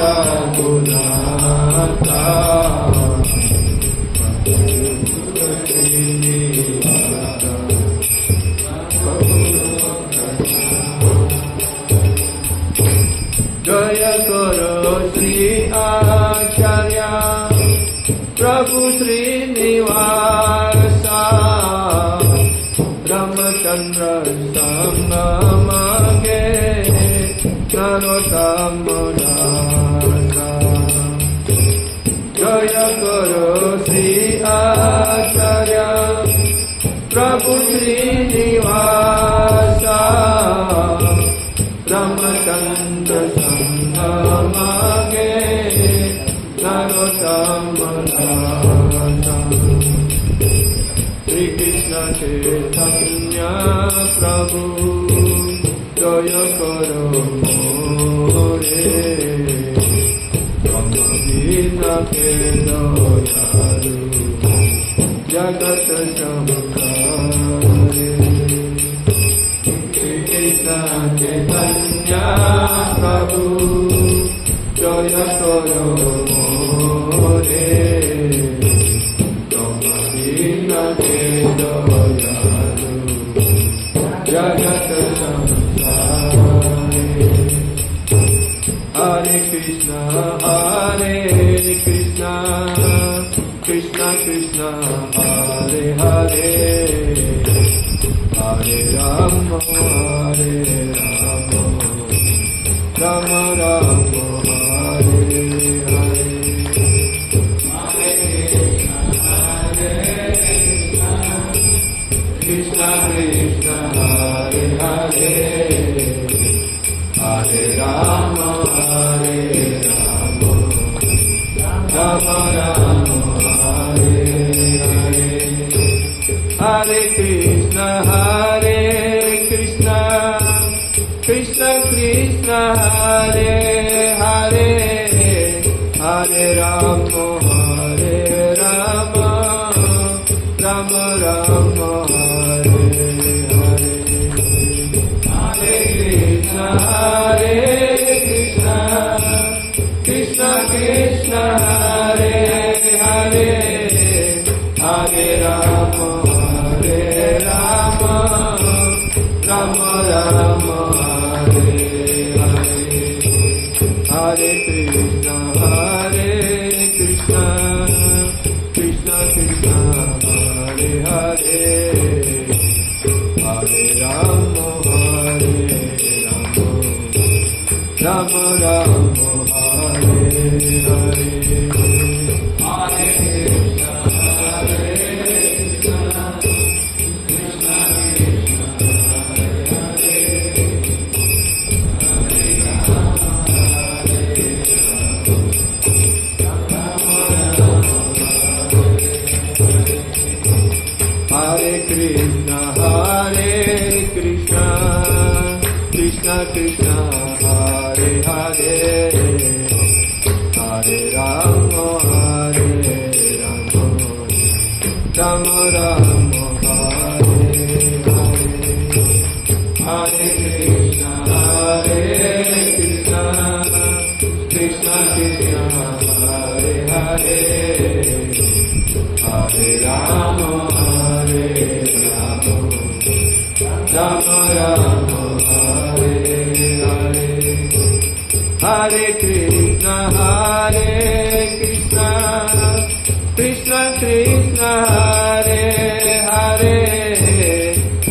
Raghunatha Jaya Karo Sri Acharya Prabhu Srinivasa Ramachandra Samamage Narottama Dasa Jaya Karo Sri Acharya Prabhu Srinivasa Ramachandra Samamage Narottama Dasa Sri Krishna Chaitanya Prabhu Jaya Karo More Brahma Ke Dayalu Jagat Samkare Sri Krishna Chaitanya Prabhu Jaya Karo More Jagat Samsare Hare Krishna Krishna Krishna Hare Hare Hare Rama Rama Rama Hare Hare Krishna Krishna Hare Hare Hare Rama Rama Rama Hare Hare Hare Krishna Krishna Krishna Hare Hare Hare Rama Rama Rama Krishna Krishna Hare Hare Hare Rama Rama Rama Hare Hare Hare Krishna Krishna Krishna Hare Hare Hare Rama Rama Rama Hare Hare Hare Krishna Krishna Hare Krishna Krishna Krishna Hare Hare Hare Rama Rama Rama Hare Hare Hare Krishna Krishna Krishna Hare Hare Hare Rama Rama Rama Hare Hare Hare Krishna Krishna Krishna Hare Hare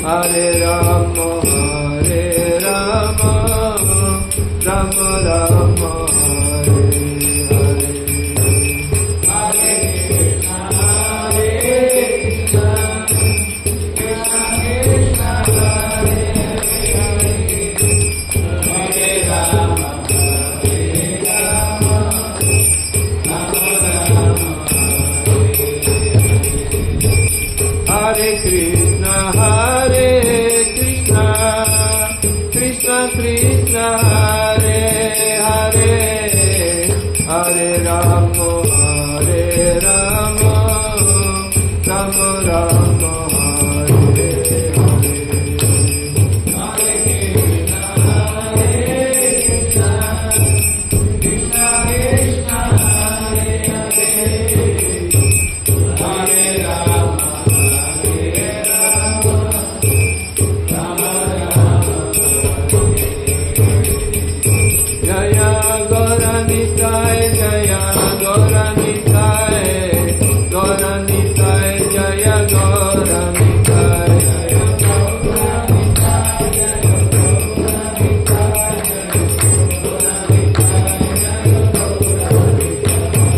Hare Rama Rama Rama Hare Hare Hare Krishna Krishna Krishna Hare Hare Rama Hare Krishna Krishna Krishna Hare Hare Hare Rama Rama Rama Hare Hare Hare Krishna Krishna Nitai Jaya Gaura Nitai Gaura Nitai Jaya Gaura Nitai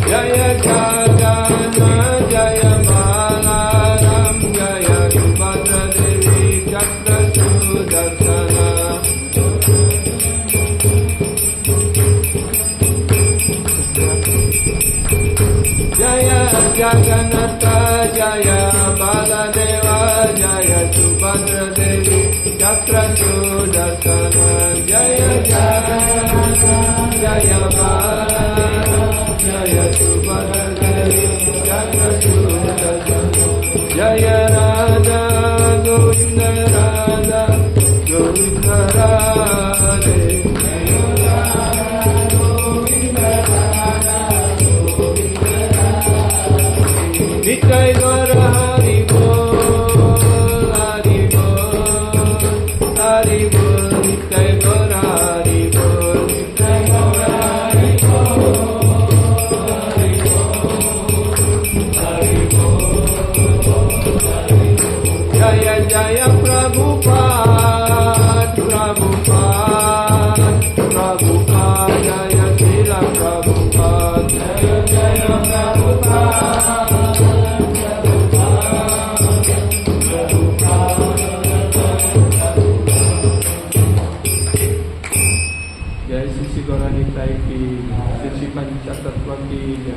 Jaya Jagana Jaya Balaram Jaya Subhadra Devi Chakra Sudarsana Jaya Jagannatha Jaya Baladeva Jaya Subhadra Devi Chakra Sudarsana Jaya Jagannatha Jaya Baladeva Jaya Subhadra Devi Chakra Sudarsana Jaya Radha Govinda Radha Govinda Radhe Nitai Gaura Hari Bol, Hari Bol, Hari Bol, Nitai Gaura Hari Bol, Nitai Gaura Hari Bol, Hari Bol, Hari Bol. Jaya Jaya Prabhupada, Prabhupada, Prabhupada, Jaya Srila Prabhupada, Jaya Jaya Prabhupada. Gauranitai ki, Sri Panchatattva ki jai,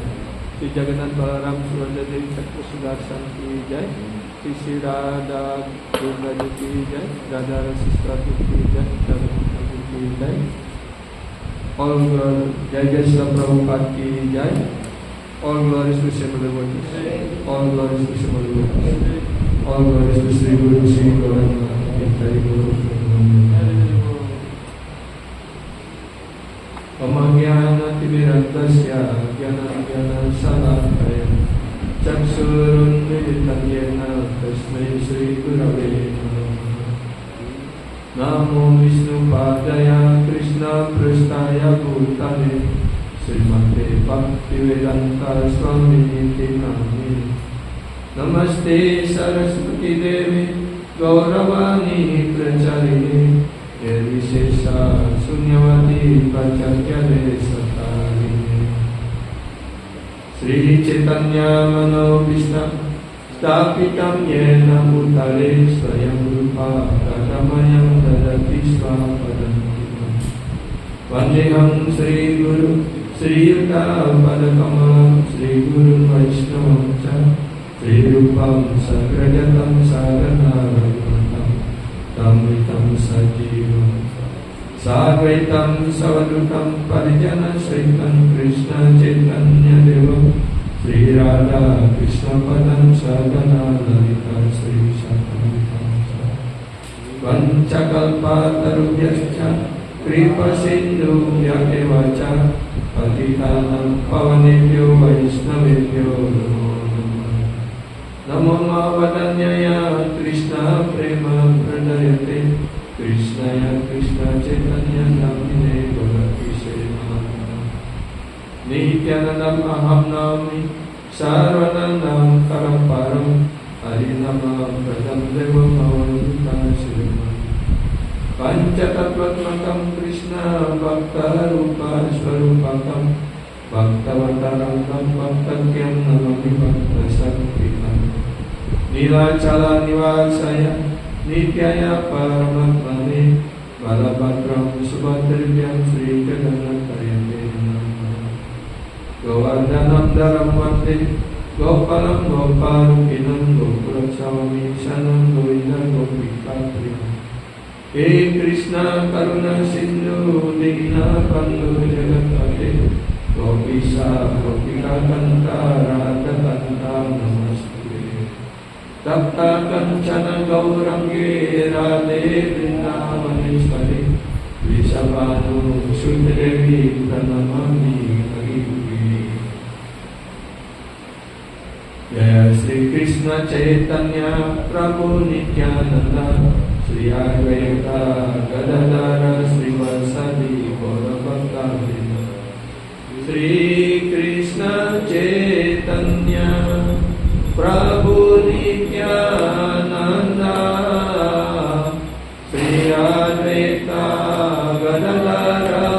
Sri Jagannath Balaram Subhadra Devi Chakra Sudarsana ki jai, Sri Radha Govinda ki jai, Radha Rasistra ki jai, Radha ki jai. All glory, Jai Jai Srila Prabhupada ki jai. All glories to Sri Madhavatis. All glories to Sri Madhavatis. All glories to Sri Guru Sri Gauranga Nitai Guru. Amagyanativirantasya Jnana Salakaya Chaksurunmilitam Yena Tasmai Sri Gurave Namo Vishnu Padaya Krishna Prasthaya Bhutale Srimate Bhaktivedanta Swamiti Namini Namaste Saraswati Devi Gauravani Pracharini Yadishesha Sunyavati Pachakyade Satarine Sri Chaitanya Mano Vishna Stapitam Yena Bhutale Swayam Rupa Kadamayam Dadati Swapadantikam Vandeham Sri Guru Sri Yuta Padakamalam Sri Guru Vaishnavam Cha Sri Rupam Sagrajatam Sadhana Raghunatam Tamritam Sajivam Sadvaitam Savadutam Parijana Saitam Krishna Chaitanya Devam Sri Radha Krishna Padam Sadhana Lalita Sri Satamritam Vanchakalpa Tarubhyascha Kripa Sindhu Vyakevacha Patitanam Pavanebhyo Vaishnavebhyo Namo Mahavadanyaya Krishna Prema Pradayate Krishnaya Krishna Chaitanya Namine Bhagavati Srimana Nityanandam Aham Nami Sarvanandam Karamparam Harinama Pradam Devam Avanita Srimana Panchatattvatmakam Krishna Bhakta Rupa Swarupakam Bhaktavataram Bhaktakyam Namami Bhakta Saktikam Nilachala Nivasaya Nityaya Paramatmane Balabhadram Subhadrivyam Sri Jagannathayate Govardhanam Dharam Vande Gopalam Goparukinam Gopurachami Sanam Govindam Gopikaprim He Krishna Karuna Sindhu Dina Bandhu Jagatpate Gopisa Gopika Kanta Radha Kanta Namaste Tapta Kanchana Gaurange Radhe Vrindavaneshwari Vishabhanu Sudrevi Pranamami Harivi Jaya Sri Krishna Chaitanya Prabhu Nityananda Sri Advaita Gadadara Sri Vasadi Gaurabhakta Sri Krishna Chaitanya Prabhu Nityananda Sri Advaita Gadadhara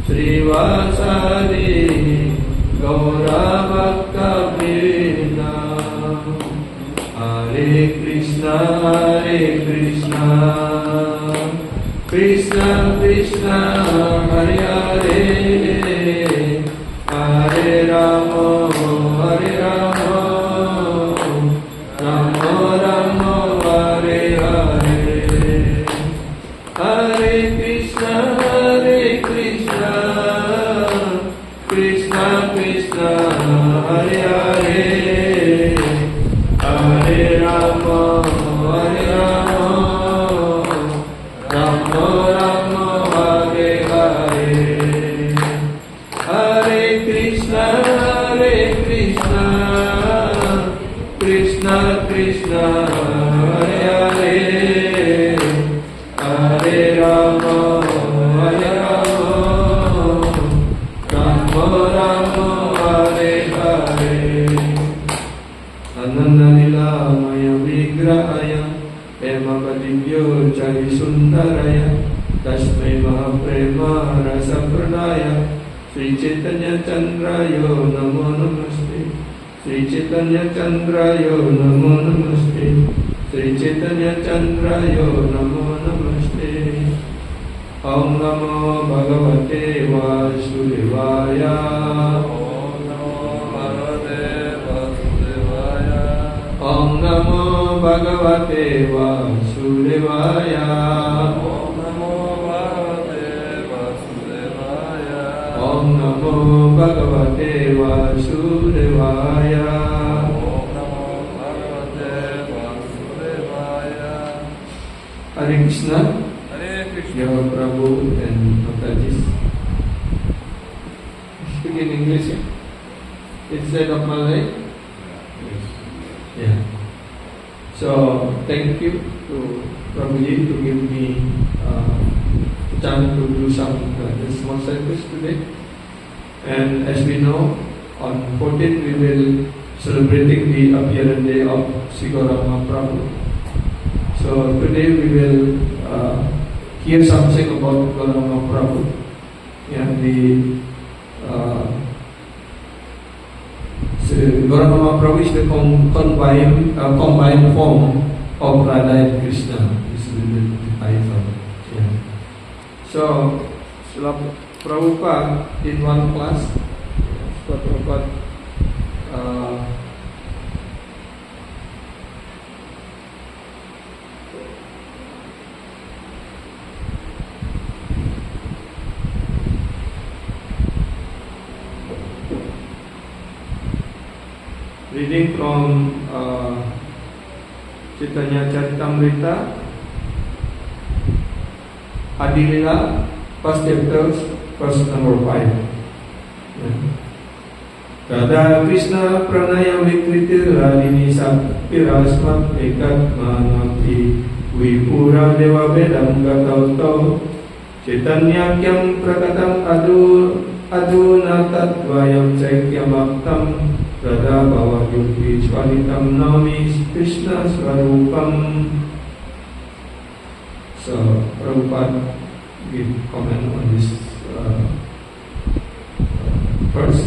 Sri Vasadi Gaura Bhaktavrinda. Hare Krishna Krishna Krishna Hare Hare Hare Rama Hare Rama Rama Rama Hare Hare. Hare Krishna Krishna Krishna Hare Hare Hare Rama Hare Rama Rama Rama Hare Hare. Hare Krishna Krishna Krishna Hare Hare Hare Rama Hare Rama Rama Rama Hare Hare. Ananda Nilamaya Vigrahaya Hemavadivyo Chari Sundaraya Tasmai Mahaprema Rasa Pranaya Sri Chaitanya Chandrayo Namo Namaste. Sri Chaitanya Chandrayo Namo Namaste. Sri Chaitanya Chandrayo Namo Namaste. Om Namo Bhagavate Vasudevaya. Om Namo Bhagavate Vasudevaya. Om Namo Bhagavate Vasudevaya. Om Namo Bhagavate Vasudevaya. Om Namo Bhagavate Vasudevaya. Om Namo Bhagavate Vasudevaya. Hare Krishna. Your Prabhu and Mataji. Speak in English instead of Malay. Yeah. So thank you to Prabhuji to give me chance to do some small service today. And as we know, on 14th we will celebrating the appearance day of Sri Gauranga Prabhu. So today we will hear something about Gauranga Prabhu. Yeah, Gauranga Prabhu is the combined form of Radha and Krishna. This is the title. Yeah. So, Srila Prabhupada in one class, Srila Prabhupada reading from Chaitanya Charitamrita, Adilila, first chapter, verse number 5. Radha Krishna Pranaya Vikriti Radini Sapirasmat Ekat Manati Vipura Deva Vedam Gatauto Chaitanya Kyam Prakatam Aduna Tatvayam Chaikyam Bhaktam Radha Bhava Yuki Swanitam Nami Krishna Swarupam. So Prabhupada give comment on this verse.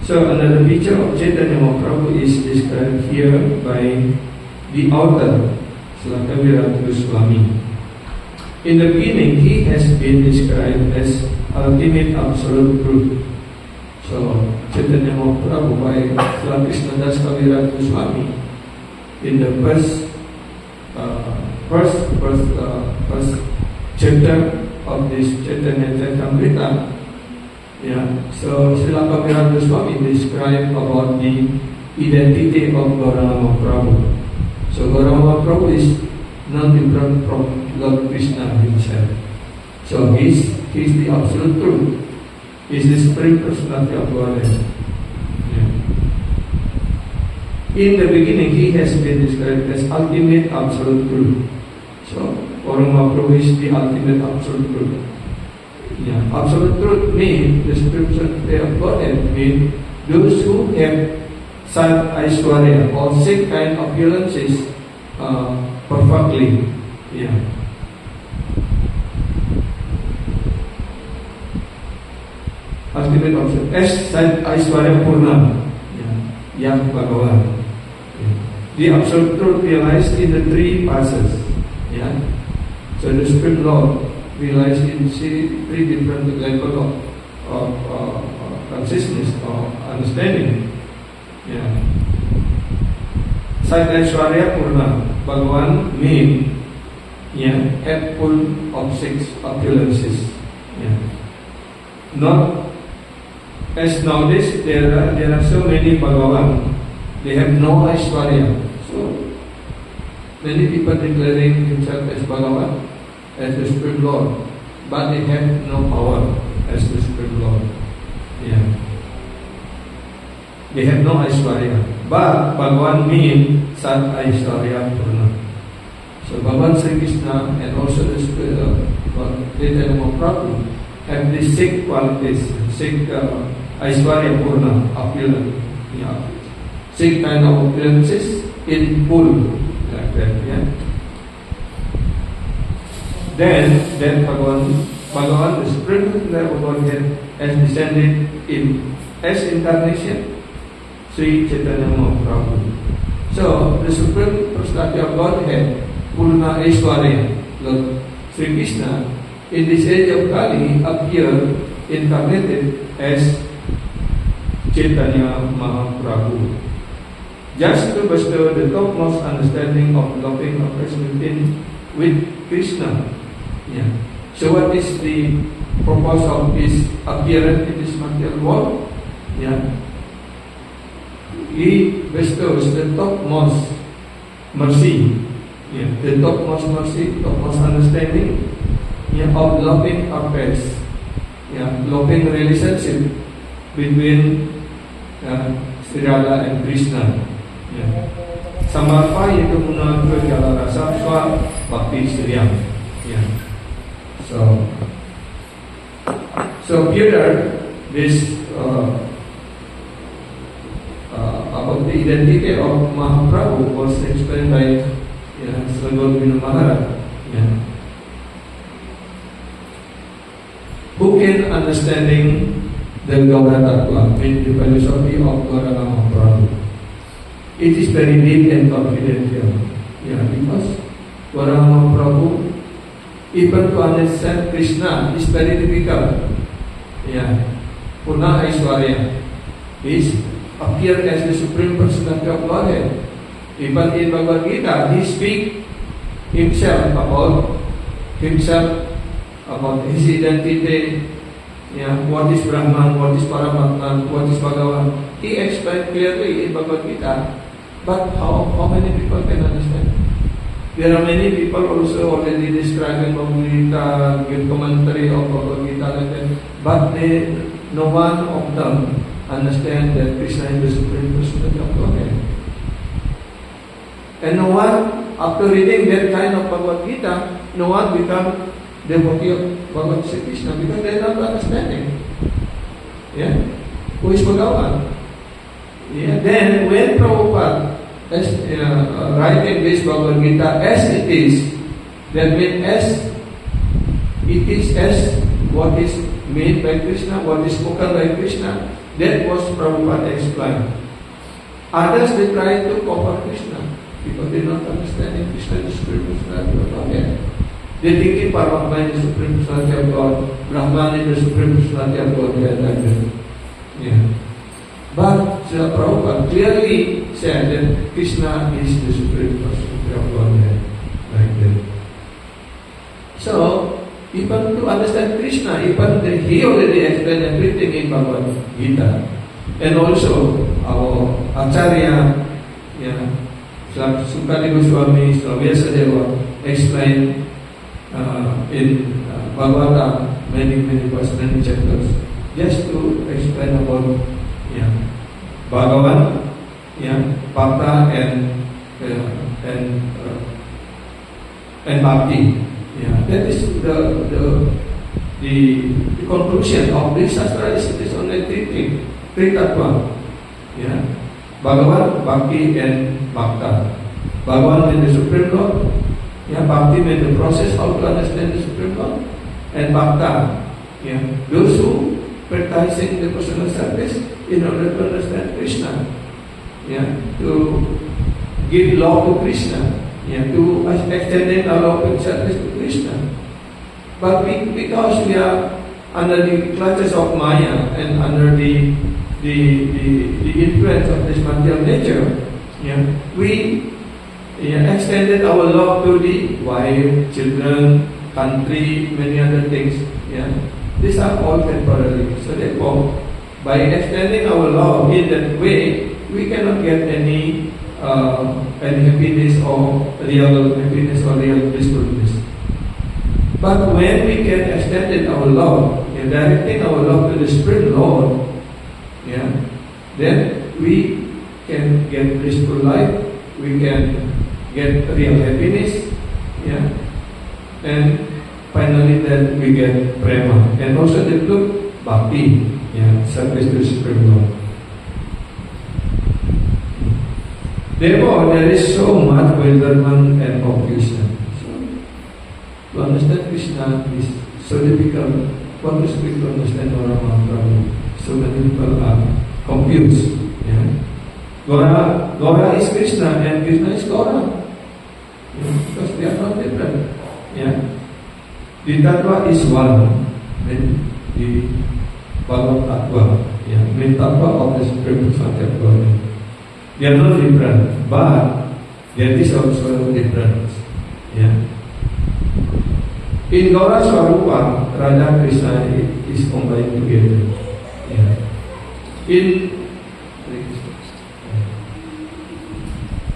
So another picture of Chaitanya Mahaprabhu is described here by the author Srila Kaviraj Goswami. In the beginning, he has been described as ultimate absolute truth. So Chaitanya Mahaprabhu by Srila Krishnadas Kaviraj Goswami in the first chapter of this Chaitanya Charitamrita. Yeah. So Srila Kaviraj Goswami described about the identity of Gauranga Mahaprabhu. So Gauranga Mahaprabhu is none different from Lord Krishna himself. So he's the absolute truth. He's the Supreme Personality of Godhead. Yeah. In the beginning, he has been described as ultimate absolute truth. So Gauranga Mahaprabhu is the ultimate absolute truth. Yeah. Absolute truth means the spirituality of Godhead means those who have Sat Aishwarya or six kind of appearances perfectly. Yeah. Ultimate option. S Sat Aishwarya Purna. Yeah. Yang Bhagavan. Yeah. The absolute truth realized in the three passes. Yeah. So the Supreme Lord realized in three different levels of consciousness or understanding. Yeah. Sat Aishwarya Purna, Bhagavan means have full of six opulences. Yeah. Not as nowadays there are so many Bhagavan, they have no Aishwarya. So many people declaring himself as Bhagavan, as the Supreme Lord, but they have no power as the Supreme Lord. Yeah. They have no Aishwarya. But Bhagavan means Sat Aishwarya Purna. So Bhagavan Sri Krishna and also the Spirit of Chaitanya Mahaprabhu have these six qualities, six Aishwarya Purna, opulent. Yeah. Six kind of opulences in full, like that. Yeah. Then Bhagavan, the Supreme Level Godhead, has descended in as incarnation, Sri Chaitanya Mahaprabhu. So the Supreme Personality of Godhead, Purna Aishwarya, Lord Sri Krishna, in this age of Kali, appeared incarnated as Chaitanya Mahaprabhu, just to bestow the topmost understanding of loving affection with Krishna. Yeah. So what is the purpose of his appearance in this material world? Yeah. He bestows the topmost mercy. Yeah. The topmost mercy, topmost understanding, of loving affairs. Yeah. Loving relationship between Sri Radha and Krishna. Yeah. Samarpa yaitu menurut jala rasa swa bhakti sriam. Yeah. So here this about the identity of Mahaprabhu was explained by Sri Gaura Maharaj. Yeah. Who can understanding the Gaura Tattva, means the philosophy of Gaura Mahaprabhu? It is very deep and confidential. Yeah, because Gaura Mahaprabhu, even to understand Krishna is very difficult. Yeah. Purna Aishwarya is appear as the Supreme Personality of Godhead. Even in Bhagavad Gita, he speaks himself about his identity. Yeah, what is Brahman, what is Paramatman, what is Bhagavan. He explained clearly in Bhagavad Gita. But how many people can understand? There are many people also already describing Bhagavad Gita, give commentary of Bhagavad Gita like that, but no one of them understand that Krishna is the Supreme Personality of Godhead. And no one, after reading that kind of Bhagavad Gita, no one become devotee of Bhagavad Sri Krishna because they are not understanding. Yeah, who is Bhagavan? Yeah. Then when Prabhupada as writing this Bhagavad Gita as it is, that means as it is, as what is made by Krishna, what is spoken by Krishna, that was Prabhupada explained. Others they try to cover Krishna because they not understanding Krishna is the Supreme Personality of God. They think Paramatma is the Supreme Personality of God, Brahman is the Supreme Personality of God, like that. Yeah. But Srila Prabhupada clearly said that Krishna is the Supreme Personality of Godhead, like that. So, even to understand Krishna, he already explained everything in Bhagavad Gita. And also, our Acharya, Sukadeva Goswami, Vyasadeva explained in Bhagavata many chapters, just to explain about Bhagavan, Bhakta and Bhakti. Yeah, that is the the conclusion of this Shastra is it is only three tattva. Yeah. Bhagavan, Bhakti and Bhakta. Bhagavan means the Supreme Lord. Yeah, Bhakti means the process how to understand the Supreme Lord. And Bhakta, yeah, those who practicing the personal service in order to understand Krishna. Yeah, to give law to Krishna. Yeah, to extend our love and service to Krishna. But because we are under the clutches of Maya and under the influence of this material nature, yeah, we extended our love to the wife, children, country, many other things. Yeah, these are all temporary. So therefore, by extending our love in that way, we cannot get any happiness or real happiness or real blissfulness. But when we can extend our love, directing our love to the Spirit Lord, yeah, then we can get blissful life, we can get real happiness, yeah, and finally then we get prema, and also include bhakti, yeah, service to the Spirit Lord. Therefore, there is so much bewilderment and confusion. To understand Krishna is so difficult. What to speak to understand Gaura Mahaprabhu? So many people are confused. Yeah. Gaura is Krishna and Krishna is Gaura. Yeah. Because they are not different. Yeah. The Tattva is one. Then the Bhagavad Tattva. Yeah. The Tattva of the Supreme Personality of God. They are not different, but there is also difference. Yeah. In Gaura Swarupa, Radha Krishna is combined together. Yeah.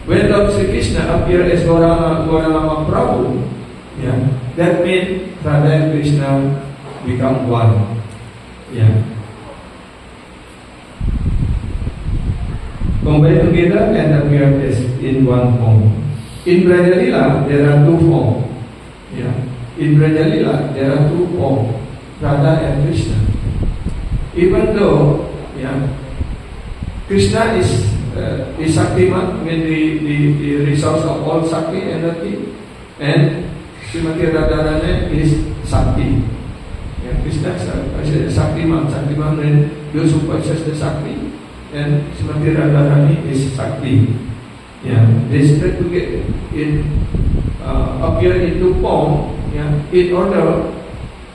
When Lord Sri Krishna appeared as Gaura Mahaprabhu, yeah, that means Radha and Krishna become one. Yeah. Combined together and appear as in one form. In Brajalila, there are two forms. Yeah. In Brajalila, there are two forms, Radha and Krishna. Even though, yeah, Krishna is Shaktiman, means the resource of all Shakti energy, and Srimati Radharani is Shakti. Yeah, Krishna is Shaktiman. Shaktiman means those who possess the Shakti, and Srimati Radharani is Shakti. Yeah, they spread together appear in two forms. Yeah, in order,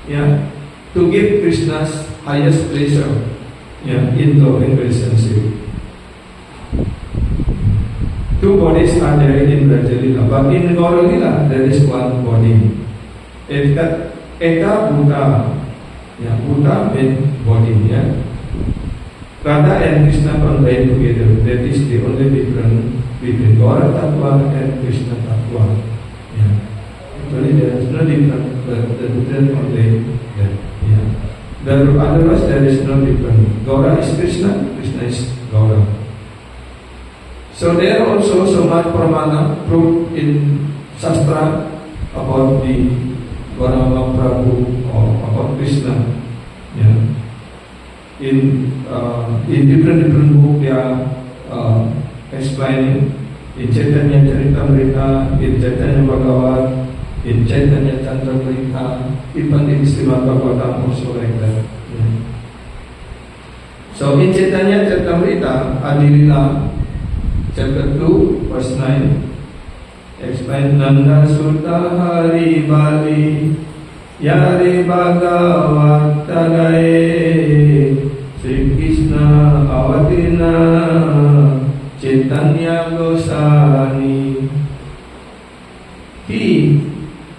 yeah, to give Krishna's highest pleasure, yeah, in love and relationship. Two bodies are there in Brajalila, but in Gauralila there is one body. Eka Bhuta, yeah, Bhuta means body, yeah. Radha and Krishna combined together. That is the only difference between Gaura Tattva and Krishna Tattva. Yeah. Actually, there is no difference, but the difference only that. Yeah. Otherwise, there is no difference. Gaura is Krishna, Krishna is Gaura. So there are also so much pramana proof in Shastra about the Gaura Mahaprabhu or about Krishna. Yeah. In different books they are explaining. In Chaitanya Charitamrita, in Chaitanya Bhagavat, in Chaitanya Chandramrita, even in Srimad Bhagavatam also like that. Yeah. So in Chaitanya Charitamrita, Adilila, chapter 2, verse 9, explain Nanda Sutta Hari Bali Yare Bhagavat Tagaye Sri Krishna Avatina Chaitanya Goswami. He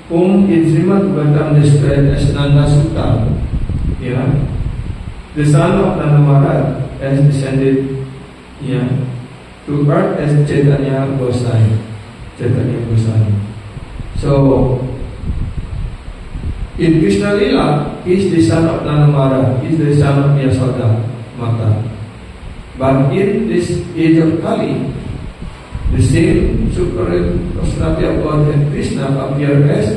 whom in Srimad Bhagavatam described as Nanda Sutta, yeah, the son of Nanda Maharaj, has descended, yeah, to earth as Chaitanya Goswami. So in Krishna Lila, he is the son of Nanda Maharaj, he is the son of Yasoda Mata. But in this age of Kali, the same Supreme Personality of God and Krishna appear as,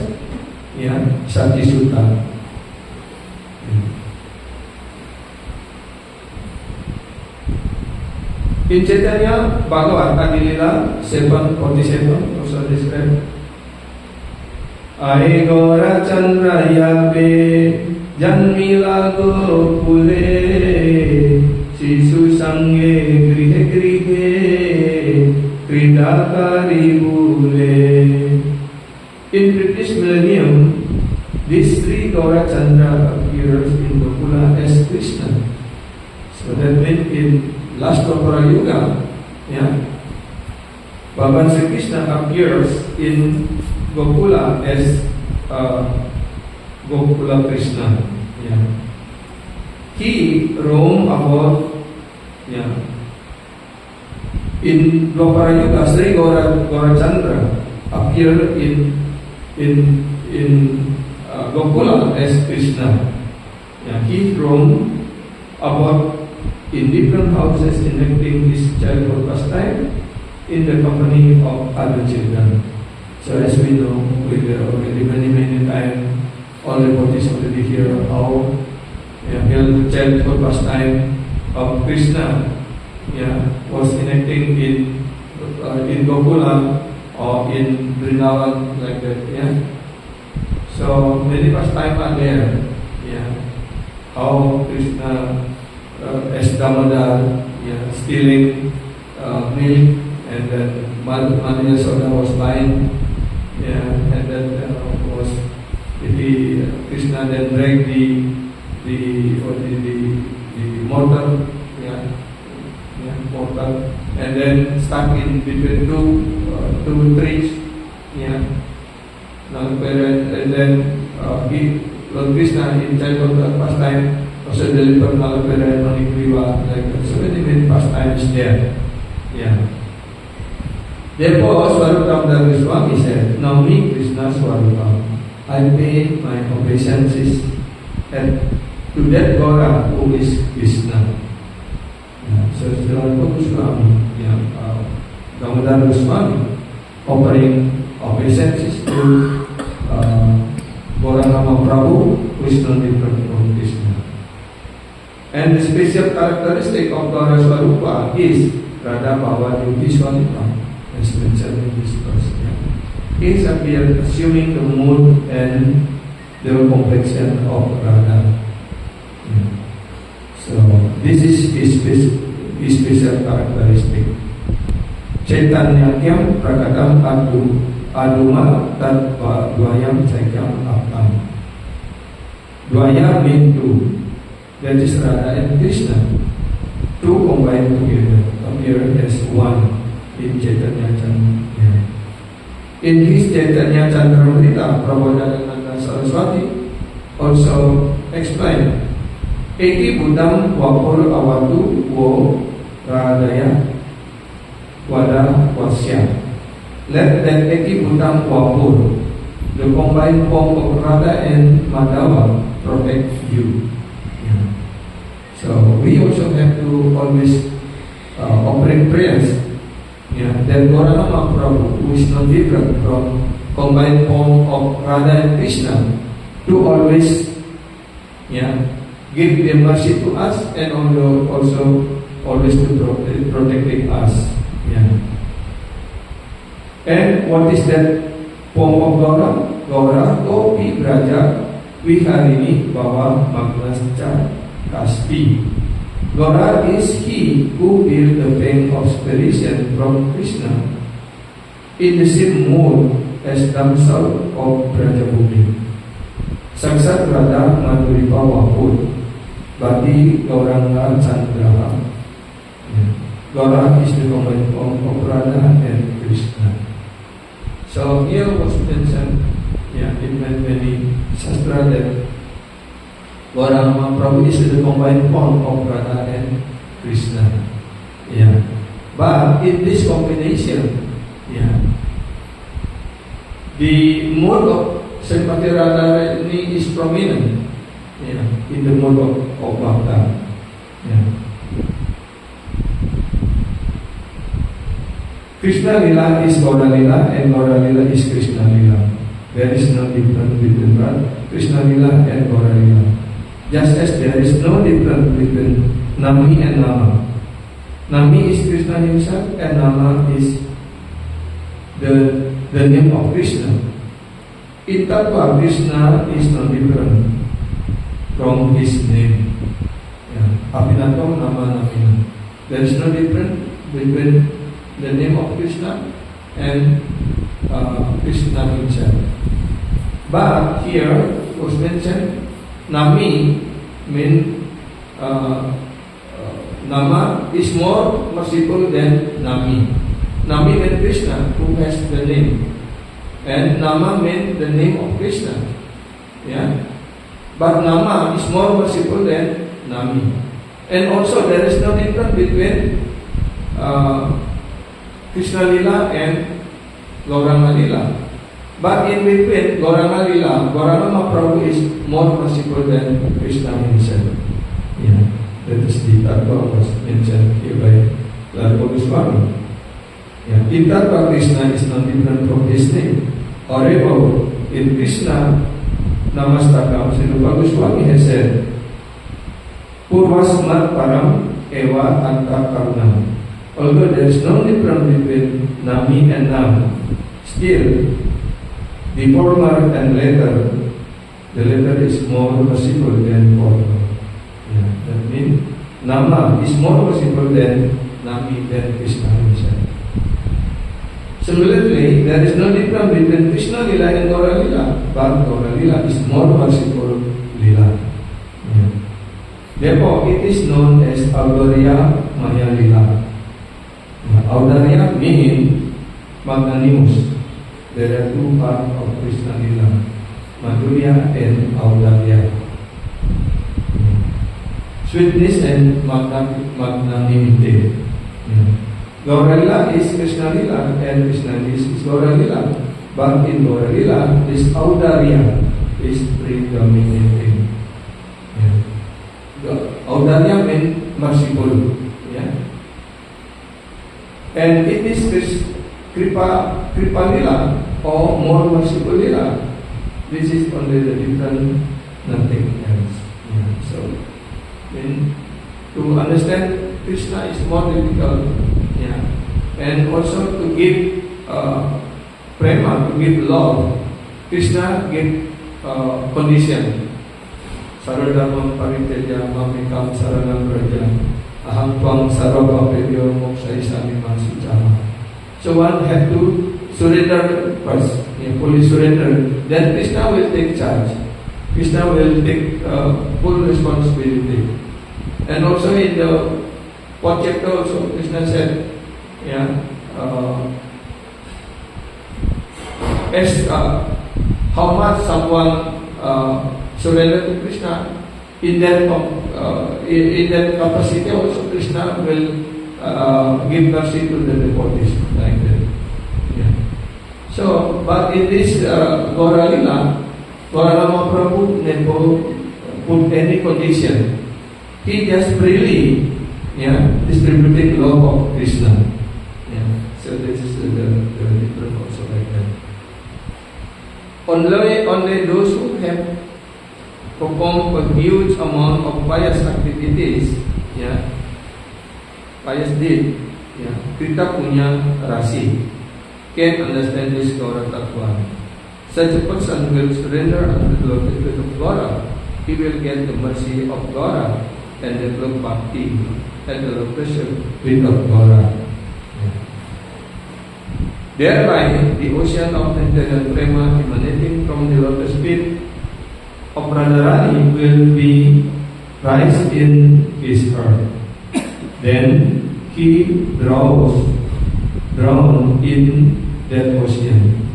yeah, Sati Sutta. In Chaitanya Bhagavat Adilila 7:47 also described, Ai Gaura Chandra Yabe Janmila Gopule Sisu Sange Grihe Grihe Kridakari Bule. In British millennium, this Sri Gaura Chandra appears in Gokula as Krishna. So that means in last Dwapara Yuga, Bhagavan Sri Krishna appears in Gokula as Gokula Krishna. He roamed about. In Dwapara Yuga, Sri Gaura Chandra appeared in Gokula as Krishna. He roamed about in different houses enacting his childhood pastime in the company of other children. So as we know, we already many times, all the devotees already hear how the childhood pastime of Krishna was enacting in Gokula or in Vrindavan, like that. So many pastime are there. How Krishna as Damodar, stealing milk, and then Mother Yasoda was blind, and then was Krishna then dragged the mortar, mortar, and then stuck in between two trees, and then Lord Krishna in childhood pastime also delivered Nalapera and Manikriva, like so many pastimes there. Therefore, Swarupa Goswami said, Now me, Krishna Swarupa, I pay my obeisances to that Gaura who is Krishna. So Swarupa Goswami, Damodar Goswami, offering obeisances to Gauranga Prabhu, who is not different from Krishna. And the special characteristic of Gaura Swarupa is Radha Bhava Yogi Swarupa, as mentioned in this verse. He is appeared assuming the mood and the complexion of Radha. So this is his special characteristic. Chaitanya Kyam Prakatam Aduma Tat Dwayam Chakyam Aptam. Dwaya means two. That is Radha and Krishna. Two combined together appear as one in Chaitanya Chandra. In his Chaitanya Chandramrita, Prabodhananda Saraswati also explained, Eki Budam Wapur Awatu Wo Radaya Wada Wasya. Let that Eki Budam Wapur, the combined form of Radha and Madhava, protect you. So we also have to always offering prayers. That Gauranga Prabhu, who is not different from combined form of Radha and Krishna, to always give the mercy to us and also always to protecting us. And what is that form of Gaura? Gaura Gopi Braja Viharini Bhava Magnascha Kaspi. Gaura is he who built the bank of spiration from Krishna in the same mode as damsel of Brajabhumi. Saksat Radha Madhuripa Vapur Bhati Gauranga Chandra. Gaura is the combined form of Radha and Krishna. So here was mentioned in many Shastra that Gauranga Prabhu is the combined form of Radha and Krishna. But in this combination, the mode of Srimati Radharani is prominent in the mode of Bhakta. Krishna Lila is Gaura Lila and Gaura Lila is Krishna Lila. There is no difference between Krishna Lila and Gaura Lila. Just as there is no difference between Nami and Nama. Nami is Krishna himself, and Nama is the name of Krishna. In Tattva, Krishna is no different from his name. Abhinatam Nama Namina. There is no difference between the name of Krishna and Krishna himself. But here was mentioned Nami means Nama is more merciful than Nami. Nami means Krishna, who has the name, and Nama means the name of Krishna. But Nama is more merciful than Nami. And also there is no difference between Krishna Lila and Gauranga Lila. But in between Gauranga Lila, Gauranga Mahaprabhu is more merciful than Krishna himself. That is the Tattva was mentioned here by Lala Goswami. In Tattva, Krishna is not different from his name. However, in Krishna Namastakam, Sri Rupa Goswami has said, Purvasmat Param Eva Anta Karnam. Although there is no difference between Nami and Nam, still the former and later, the latter is more merciful than former. That means Nama is more merciful than Nami, than Krishna himself. Similarly, there is no difference between Krishna Lila and Gaura Lila, but Gaura Lila is more merciful Lila. Therefore, it is known as Audharya Maya Lila. Audharya means magnanimous. There are two parts of Krishna Lila, Madhurya and Audharya. Sweetness and magnanimity. Gaura Lila is Krishna Lila and Krishna is Gaura Lila. But in Gaura Lila, this Audharya is predominating. Audharya means merciful. And it is Kripa Lila or more merciful Lila. This is only the difference, nothing else. So, to understand Krishna is more difficult. And also to give prema, to give love, Krishna give condition. Saradhamam parityaja mamekam saranam raja aham tvam sarvabhapebhyo mokshaisami masucaha. So one have to surrender first, fully surrender. Then Krishna will take charge. Krishna will take full responsibility. And also in the fourth chapter also Krishna said, as how much someone surrender to Krishna, in that capacity also Krishna will give mercy to the devotees, like that. So, but in this Gaura Lila, Gauranga Mahaprabhu never put any condition. He just freely distributed love of Krishna. So this is the difference also like that. Only those who have performed a huge amount of pious activities, pious deed, Krita punya rasi, can understand this Gaura Tattva. Such a person will surrender unto the lotus feet of Gaura. He will get the mercy of Gaura and develop bhakti at the lotus feet of Gaura. Thereby, the ocean of nectar prema emanating from the lotus feet of Radharani will be raised in his heart. Then he drown in that ocean.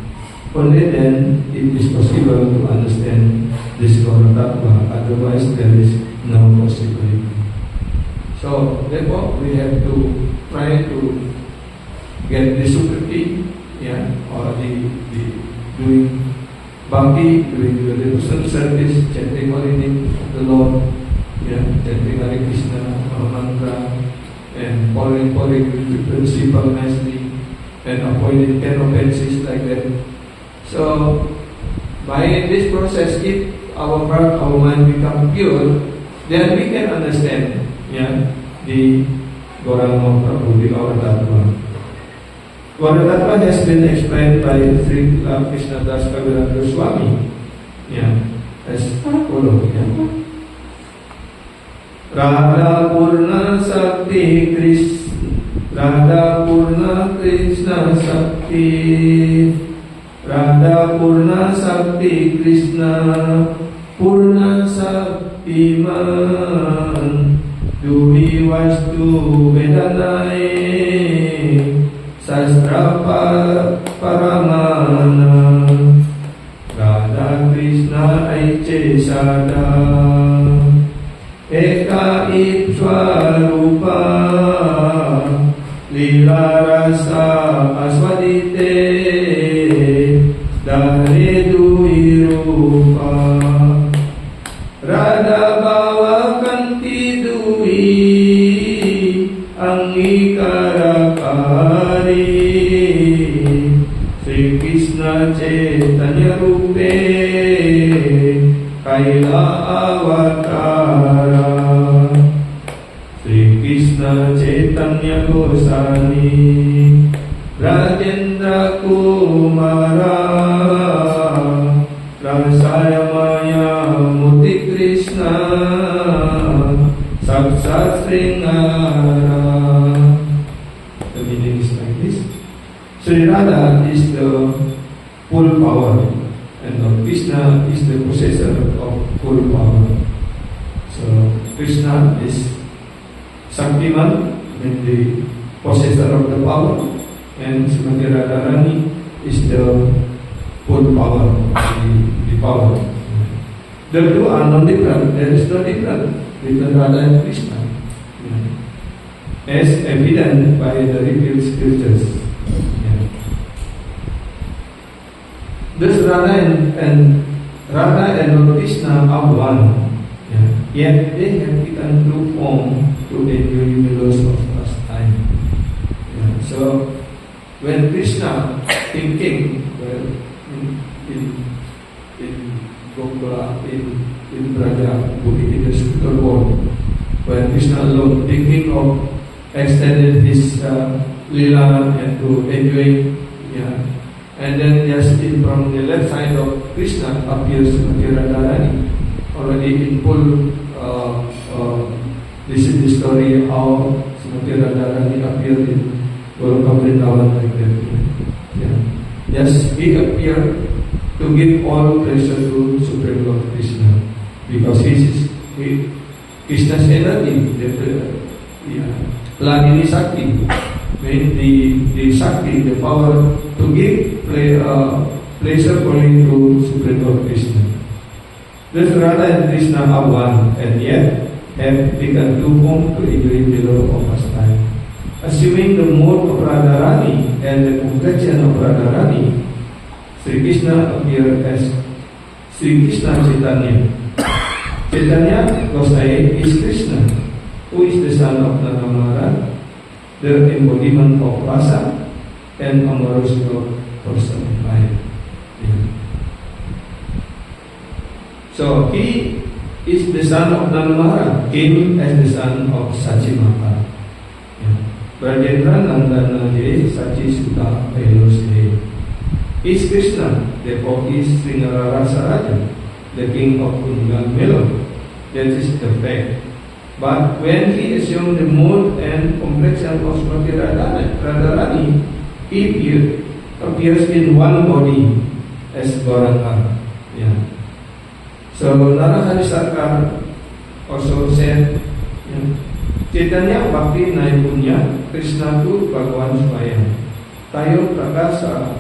Only then it is possible to understand this Gaura Tattva. Otherwise, there is no possibility. So, therefore, we have to try to get the sukriti, or the doing bhakti, doing the devotional service, chanting holy name of the Lord, chanting Hare Krishna, mantra, and following the principle nicely, and avoiding 10 offenses like that. So, by this process, if our heart, our mind become pure, then we can understand, the Gauranga Prabhu, the Gaura Tattva. Gaura Tattva has been explained by Sri Krishna Das Kaviraj Goswami. Yeah, as follows. Yeah. Radha Purna Sakti Krishna, Radha Purna Krishna Sakti, Radha Purna Sakti Krishna, Purna Sakti Man, Duhi Vastu Vedanai, Sastra Paramana, Radha Krishna Aiche Sada, Eka Ipswarupa, Lila Rasa Aswadite, Dare Dui Rupa, Radha Bawa Kanti Dui, Angikarakari, Sri Krishna Chaitanya Rupe, Kaila Avatara, Sri Krishna Chaitanya Gosani, Rajendra Kumara, Rasayamaya Muti Krishna, Saksat Sringara. The meaning is like this. Sri Radha is the full power, and Lord Krishna is the possessor of full power. So Krishna is Shaktiman, the possessor of the power, and Srimati Radharani is the full power, the power. The two are not different. There is no difference between Radha and Krishna, as evident by the revealed scriptures. Thus Radha and Lord Krishna are one. Yet they have taken two form to enjoy the laws of pastime. So when Krishna thinking, well, in Gokula, in Braja, in the spiritual world, when Krishna alone thinking of extended his lila and to enjoy, and then just from the left side of Krishna appears Srimati Radharani, already in full. This is the story how Srimati Radharani appeared in Goloka Vrindavan like that. Yes, he appeared to give all pleasure to Supreme Lord Krishna, because Krishna's energy, Planini Shakti, means the Shakti, the power to give pleasure only to Supreme Lord Krishna. Thus Radha and Krishna are one, and yet have taken two forms to enjoy the law of pastime. Assuming the mode of Radharani and the complexion of Radharani, Sri Krishna appeared as Sri Krishna Chaitanya. Chaitanya Gosai is Krishna, who is the son of Nanda Maharaj, the embodiment of rasa and amorous love personified. So he is the son of Nanda Maharaj, came as the son of Sachi Mata. Brajendra Nandana Je Sachi Sutta Elos Je. He is Krishna, therefore he is Sringara Rasa Raja, the king of Kungal Melo. That is the fact. But when he assumed the mode and complexion of Srimati Radharani, he appears in one body as Gauranga. So Narahari Sarkar also said, Chaitanya Bhakti Naipunya Krishna tu Bhagavan Swayam Tayo Prakasa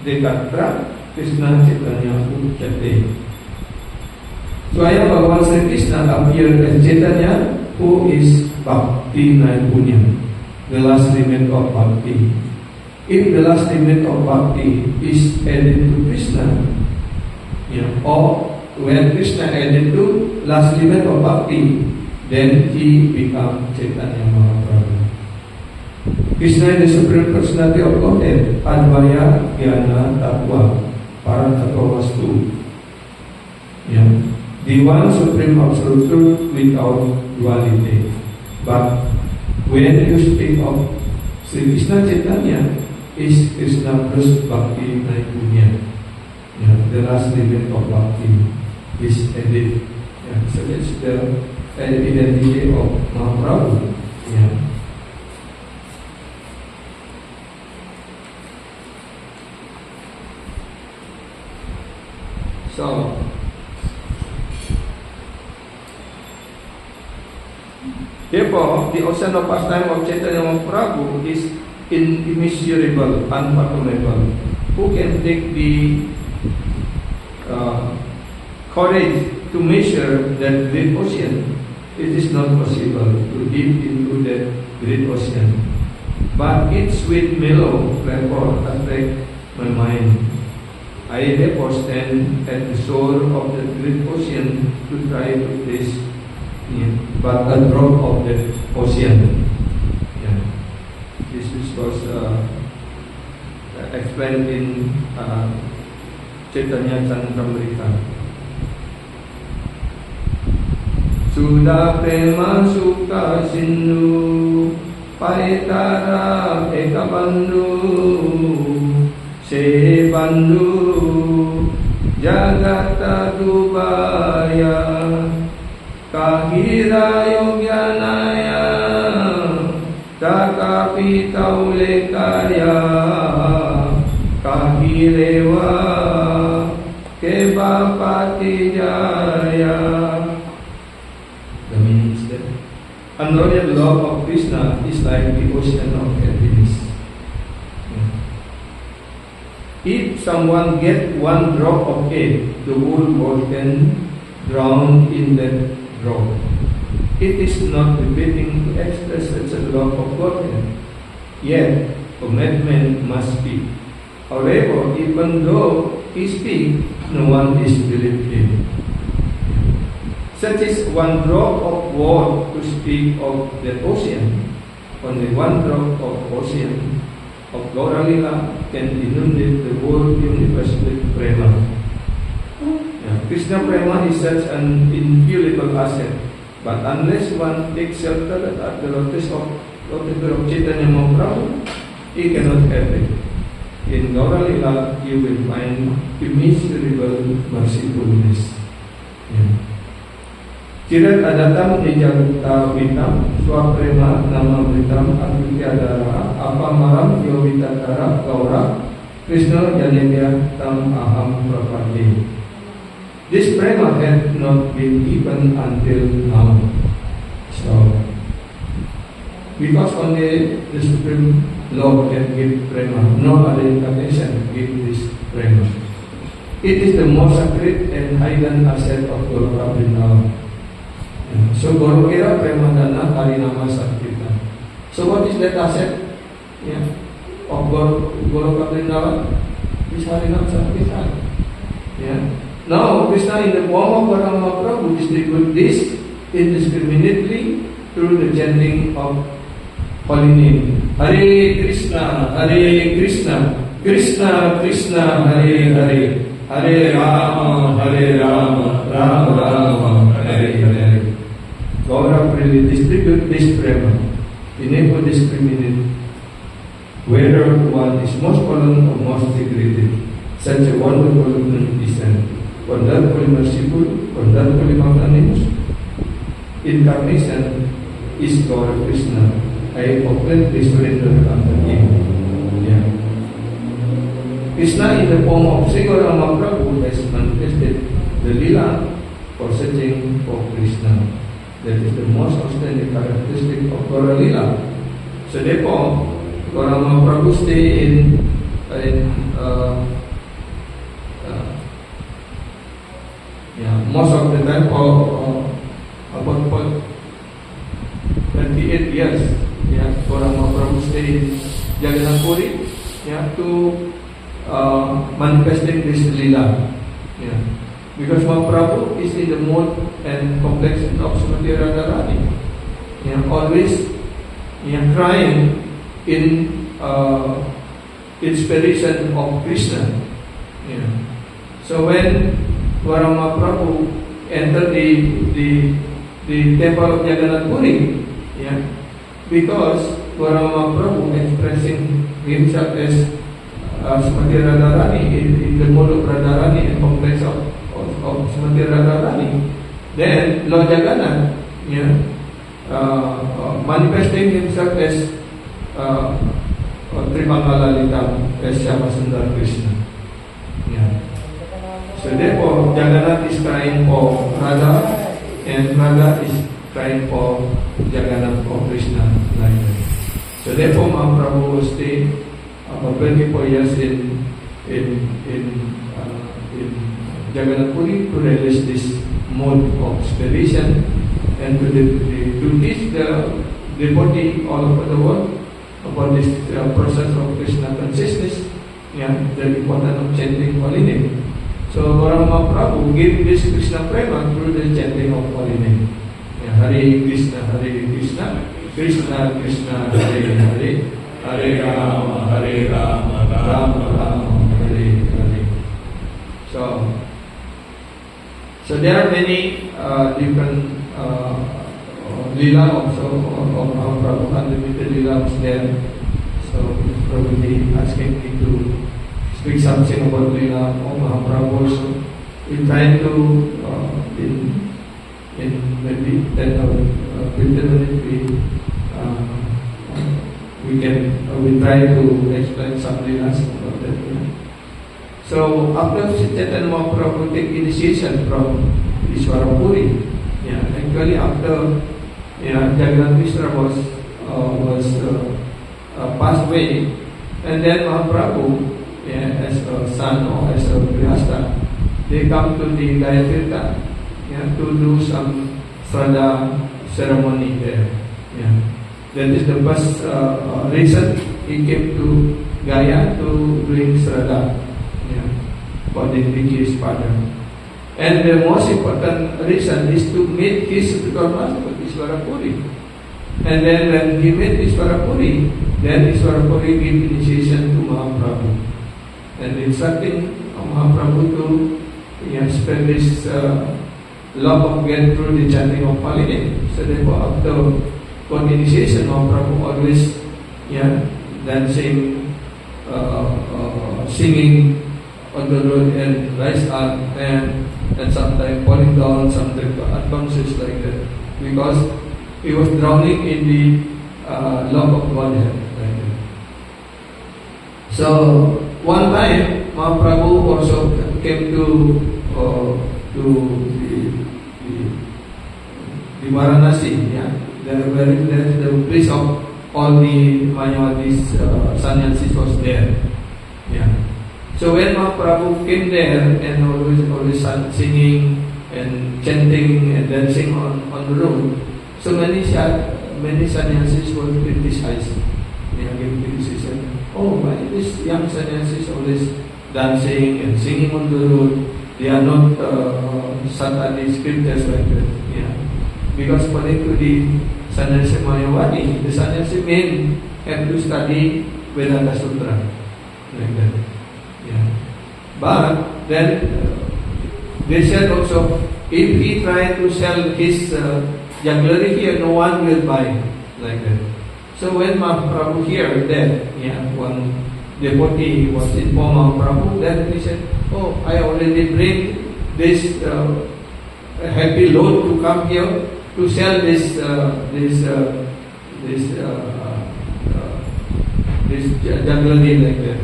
Dekatra Krishna Chaitanya Uchate. Swayam Bhagavan Sri Krishna appeared as Chaitanya, who is Bhakti Naipunya, the last limit of Bhakti. If the last limit of Bhakti is added to Krishna, or when Krishna added to last limit of Bhakti, then he becomes Chaitanya Mahaprabhu. Krishna is the Supreme Personality of Godhead, Advaya Jnana Tattva, Paratattva Vastu. The one Supreme Absolute Truth without duality. But when you speak of Sri Krishna Chaitanya, is Krishna plus Bhakti Naipunya. The last limit of Bhakti is added. So that's the identity of Mahaprabhu. So, therefore, the ocean of pastime of Chaitanya Mahaprabhu is immeasurable, unfathomable. Who can take the courage to measure that great ocean? It is not possible to dip into that great ocean. But its sweet mellow flavor attracts my mind. I therefore stand at the shore of the great ocean to try to taste but a drop of the ocean. This was explained in Chaitanya Chandramrita. Suda prema sukha sindhu paitara eka bandhu se bandhu jagata dubaya kahira yogyanaya takapi taulekaya kahirewa kebapati jaya. The meaning is that unroyal love of Krishna is like the ocean of happiness. If someone gets one drop of it, the whole world can drown in that drop. It is not befitting to express such a love of Godhead. Yet, a madman must speak. However, even though he speaks, no one is believed him. Such is one drop of water to speak of the ocean. Only one drop of ocean of Gauralila can inundate the whole universe with prema. Krishna prema is such an inviolable asset. But unless one takes shelter at the lotus of Chaitanya Mahaprabhu, he cannot have it. In Gauralila, you will find immeasurable mercifulness. Cirat adatam nijaguta vitam swaprema nama vitam advityadara apamaram yovitatara gaura Krishna janebya tam aham prapati. This prema had not been given until now. So, because only the Supreme Lord can give prema, no other incarnation give this prema. It is the most sacred and hidden asset of Gaura Vrindavan. So Gaurukira Premadana Harinama Sankirtan. So what is that asset of Gaurukira Vrindavan? Is Harinama Sankirtan. Now Krishna in the form of Gauranga Mahaprabhu distribute this indiscriminately through the chanting of holy name. Hare Krishna, Krishna Krishna, Hare Hare, Hare Rama, Rama Rama, Hare Hare. Gaura freely distribute this prema. He never discriminate whether one is most fallen or most degraded. Such a wonderful descent, wonderfully merciful, wonderfully magnanimous incarnation is Gaura Krishna. I openly surrender unto him. Krishna in the form of Sri Gauranga Mahaprabhu has manifested the lila for searching for Krishna. That is the most outstanding characteristic of Gaura Lila. So therefore, Gauranga Mahaprabhu stay in most of the time for about 28 years. Gauranga Mahaprabhu stay in Jagannath Puri to manifesting this Lila. Because Mahaprabhu is in the mode and complexity of Srimati Radharani. Always crying in inspiration of Krishna. So when Gauranga Mahaprabhu entered the temple of Jagannath Puri, because Gauranga Mahaprabhu expressing himself as Srimati Radharani in the mode of Radharani and complex of Srimati Radharani, then Lord Jagannath, manifesting himself as Tripangala Lalita, as Syamasundar Krishna. So therefore, Jagannath is crying for Radha, and Radha is crying for Jagannath or Krishna like that. So therefore, Mahaprabhu will stay 24 years in Jagannath Puri to realize this mode of spirituation and to teach the devotee all over the world about this process of Krishna consciousness, the importance of chanting holy name. So Gauranga Mahaprabhu gave this Krishna prema through the chanting of holy name. Hare Krishna, Krishna Krishna, Hare Hare, Hare Rama, Rama Rama, Hare Hare. So there are many different lila also of Mahaprabhu, unlimited lila was there. So probably asking me to speak something about lila of Mahaprabhu also. We try to in maybe 10 or 15 minutes we try to explain some lilas about that. So after Chaitanya Mahaprabhu take initiation from Ishvara Puri, actually after Jagannath Mishra was passed away, and then Mahaprabhu, as a son or as a grihastha, they come to the Gayatirtha to do some Shraddha ceremony there. That is the first reason he came to Gaya to doing Shraddha for the his father. And the most important reason is to meet his spiritual master, Ishvara Puri. And then when he met Ishvara Puri, then Ishvara Puri gave initiation to Mahaprabhu. And instructing Mahaprabhu to spend this love of get through the chanting of holy name. So therefore after initiation, Mahaprabhu always dancing, singing on the road and rise up and sometimes falling down, sometimes unconscious like that, because he was drowning in the love of Godhead like that. So one time Mahaprabhu also came to the Varanasi, where the place of all the Mayavadis sannyasis was there. So when Mahaprabhu came there and always singing and chanting and dancing on the road, so many sannyasis were criticized. Giving criticism. Oh, why these young sannyasis always dancing and singing on the road? They are not Satani scriptures like that. Because according to the Sannyasi Mayavadi, the sannyasi men have to study Vedanta Sutra like that. But then they said also, if he try to sell his jugglery here, no one will buy like that. So when Mahaprabhu heard that, one devotee was informed Mahaprabhu, then he said, oh, I already bring this heavy load to come here to sell this jugglery like that.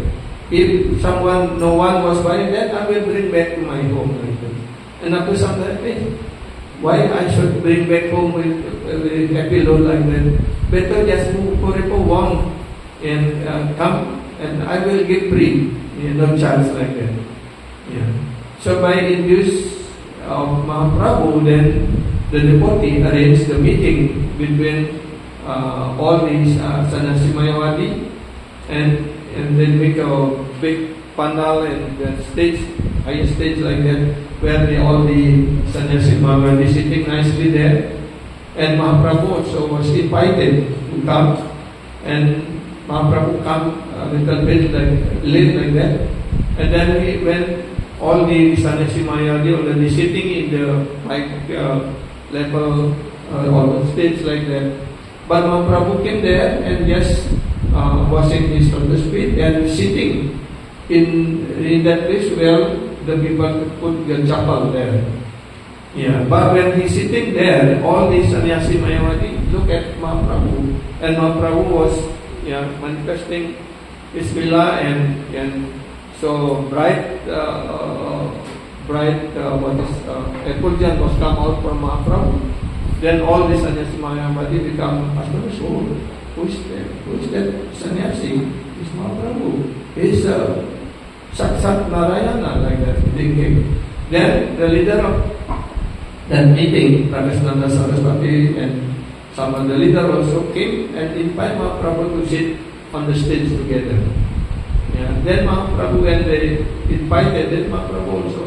If no one was buying that, I will bring back to my home like that. And after some time, why I should bring back home with heavy load like that? Better just move for one and come and I will give free, no charge like that. So by induce of Mahaprabhu, then the devotee arranged the meeting between all these Sannyasi Mayavadi and then make a big pandal and then stage, high stage like that, where all the Sannyasi Mayavadi sitting nicely there. And Mahaprabhu also was invited to come, and Mahaprabhu come a little bit late like that. And then when all the Sannyasi Mayavadi already sitting in the level on the stage like that, But Mahaprabhu came there and just washing his lotus feet and sitting in that place where the people put the chapel there. Yeah, but when he's sitting there, all these sannyasi Mayavadi look at Mahaprabhu, and Mahaprabhu was manifesting his lila and so bright effulgence was come out from Mahaprabhu. Then all these sannyasi Mayavadi become astonished. Oh, who is that sannyasi? It's Mahaprabhu. He's Saksat Narayana, like that. Then the leader of that meeting, Radhasnanda Saraswati and some of the leader also came and invited Mahaprabhu to sit on the stage together. Yeah. Then Mahaprabhu, when they invited, then Mahaprabhu also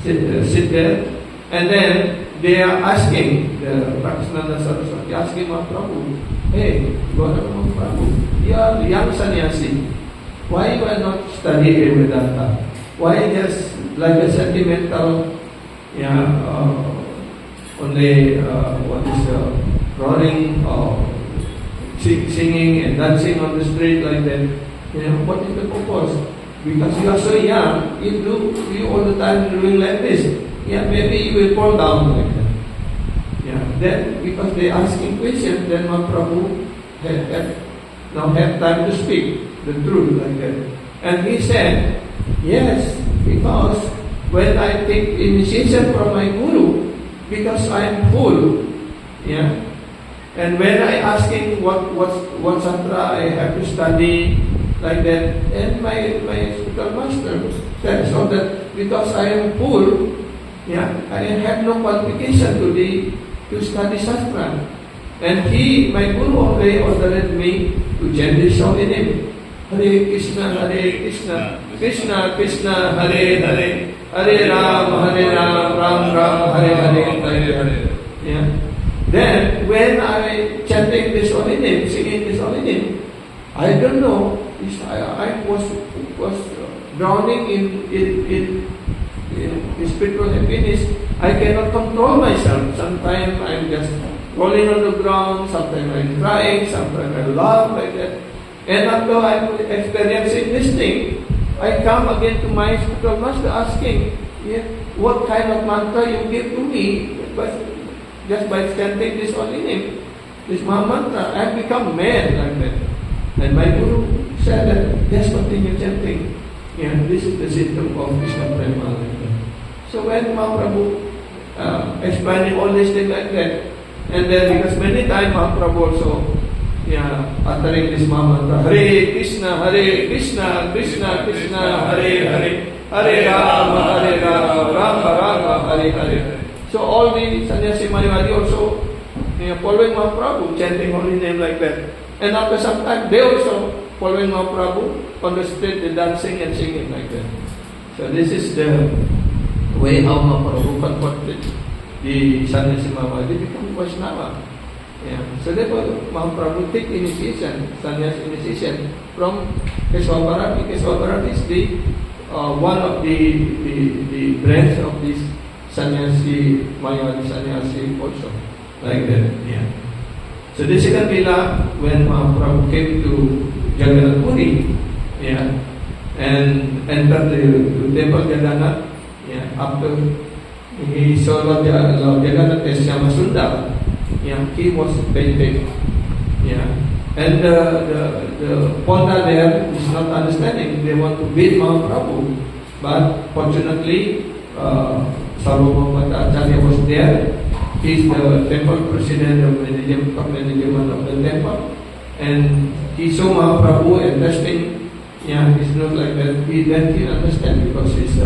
sit there, and then they are asking the Radhasnanda Saraswati, asking Mahaprabhu, hey, Gautama Mahaprabhu, you are young sannyasi. Why you are not studying Vedanta? Why just like a sentimental, only roaring, singing and dancing on the street like that? What is the purpose? Because you are so young, you all the time doing like this. Maybe you will fall down like that. Then because they asking questions, then Mahaprabhu have time to speak the truth like that. And he said, yes, because when I take initiation from my guru, because I am full, and when I asking what santra I have to study like that, and my spiritual master said so that because I am full, I have no qualification to study Shastra. And my Guru already ordered me to chant this holy name. Hare Krishna, Krishna Krishna, Hare Hare, Hare Ram, Ram, Hare Hare. Then when I chanting this holy name, singing this holy name, I don't know, I was drowning in spiritual happiness. I cannot control myself. Sometimes I'm just rolling on the ground, sometimes I'm crying, sometimes I laugh like that. And after I'm experiencing this thing, I come again to my spiritual master asking, what kind of mantra you give to me, but just by chanting this holy name, this Maha mantra, I have become mad like that. And my Guru said that, just continue chanting. This is the symptom of Krishna Prema like that. So when Mahaprabhu explaining all these things like that, and then because many times Mahaprabhu also uttering this Maha mantra, Hare Krishna, Krishna Krishna, Hare Hare, Hare Rama, Rama, Hare Hare. So all the sannyasi Mayavadi also following Mahaprabhu, chanting holy name like that. And after some time, they also following Mahaprabhu on the street, they dancing and singing like that. So this is the way how Mahaprabhu converted the sannyasi Mayavadi become Vaishnava. So therefore Mahaprabhu take initiation, sannyas initiation from Keswabharati. Keswabharati is the one of the branch of this sannyasi Mayavadi sannyasi also like that. So the second lila when Mahaprabhu came to Jagannath Puri, and entered the temple Jagannath, after he saw Lord Jagannath as Shyamasundar, he was painted. And the Ponda there is not understanding. They want to beat Mahaprabhu, but fortunately Sarvabhauma Acharya was there. He is the temple president of management of the temple, and he saw Mahaprabhu and testing. It's not like that. He understand because he's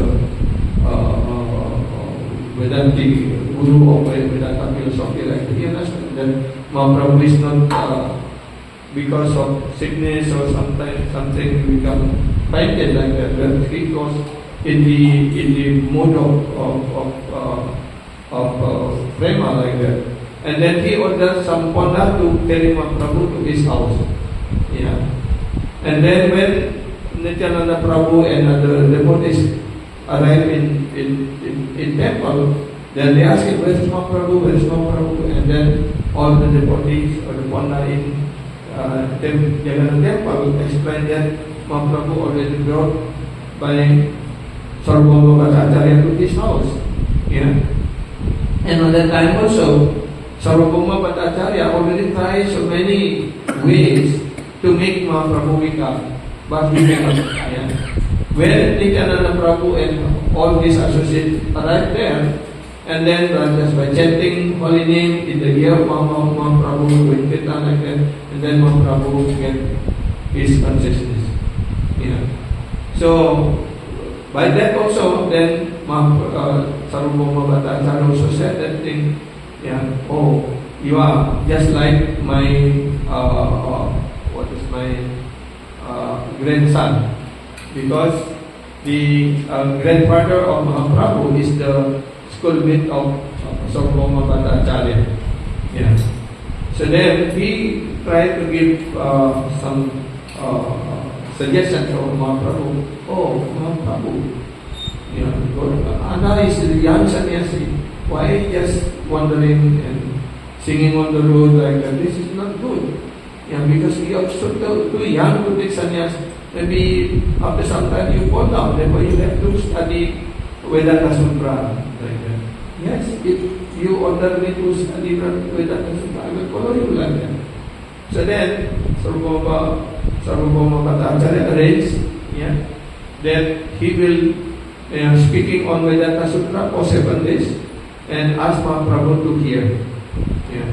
Vedanti Guru of Vedanta philosophy. Like he understand that Mahaprabhu is not because of sickness or something become fainted like that. But he was in the mood of prema like that. And then he ordered some Ponda to carry Mahaprabhu to his house. And then when Nityananda Prabhu and other devotees arrived in temple, Then they ask him, where's Mahaprabhu, where's Mahaprabhu? And then all the devotees or the Panda in Jagannath temple explain that Mahaprabhu already brought by Sarvabhauma Bhattacharya to his house. Yeah. And on that time also, Sarvabhauma Bhattacharya already tried so many ways to make Mahaprabhu wake up, but he cannot. Yeah. When Nityananda Prabhu and all his associates arrived there, and then just by chanting holy name in the ear of Mahaprabhu with kirtan like that, and then Mahaprabhu get his consciousness. Yeah. So by that also, then Sarvabhauma Bhattacharya also said that thing. Yeah. Oh, you are just like my grandson, because the grandfather of Mahaprabhu is the schoolmate of Sarvabhauma Bhattacharya. Yeah. So then he tried to give some suggestions to Mahaprabhu. Oh, Mahaprabhu, Anna is a young sannyasi. Why just wandering and singing on the road like that? This is not good. Yeah, because you are so too young to take sannyas. Maybe after some time you fall down. Therefore you have to study Vedanta Sutra like that. Yes, if you order me to study Vedanta Sutra, I will follow you like that. So then Sarvabhauma Bhattacharya arranged, that he will speaking on Vedanta Sutra for 7 days and ask Mahaprabhu to hear. Yeah.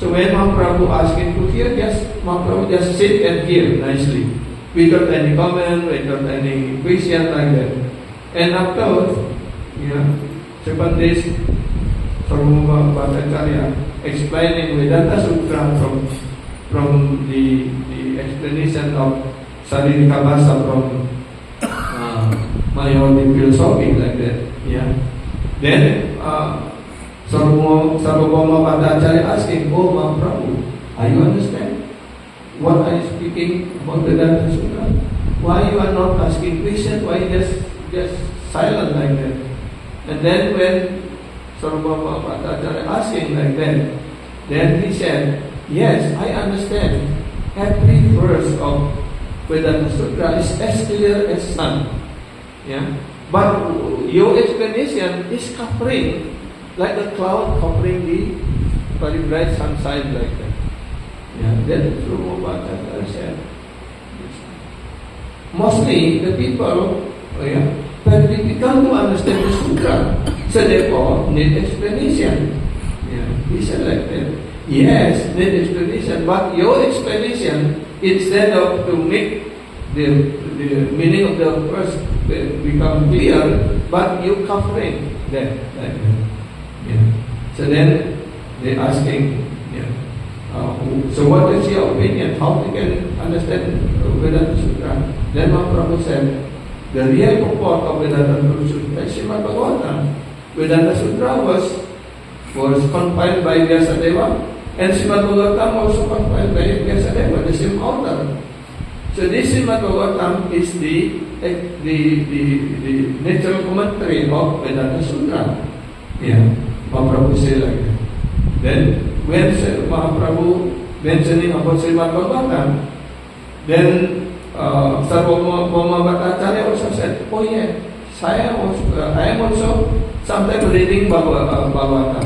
So when Mahaprabhu asked him to hear, Mahaprabhu just sit and hear nicely, without any comment, without any question like that. And afterwards, 7 days, Sarvabhauma Bhattacharya explaining Vedanta Sutra from the explanation of Saririka Bhasa from Mayavadi philosophy like that. Yeah. Then Sarvabhauma Bhattacharya asking, oh Mahaprabhu, are you understand what I am speaking about Vedanta Sutra? Why you are not asking question? Why just silent like that? And then when Sarvabhauma Bhattacharya asking like that, then he said, yes, I understand. Every verse of Vedanta Sutra is as clear as sun. Yeah. But your explanation is covering like a cloud covering the very bright sunshine like that. Yeah. Then Sarvabhauma Bhattacharya said, mostly the people, very difficult to understand the sutra. So therefore, need explanation. Yeah. He said like that. Yes, need explanation. But your explanation, instead of to make the meaning of the verse become clear, but you covering that. Like that. Yeah. So then they asking, so what is your opinion? How we can understand Vedanta Sutra? Then Mahaprabhu said, the real purport of Vedanta Sutra is Srimad Bhagavatam. Vedanta Sutra was compiled by Vyasadeva, and Srimad Bhagavatam also compiled by Vyasadeva, the same author. So this Srimad Bhagavatam is the natural commentary of Vedanta Sutra. Yeah, Mahaprabhu said like that. Then when Mahaprabhu mentioning about Srimad Bhagavatam, then Sarvabhauma Bhattacharya also said, oh yeah, I am also sometimes reading Bhagavatam.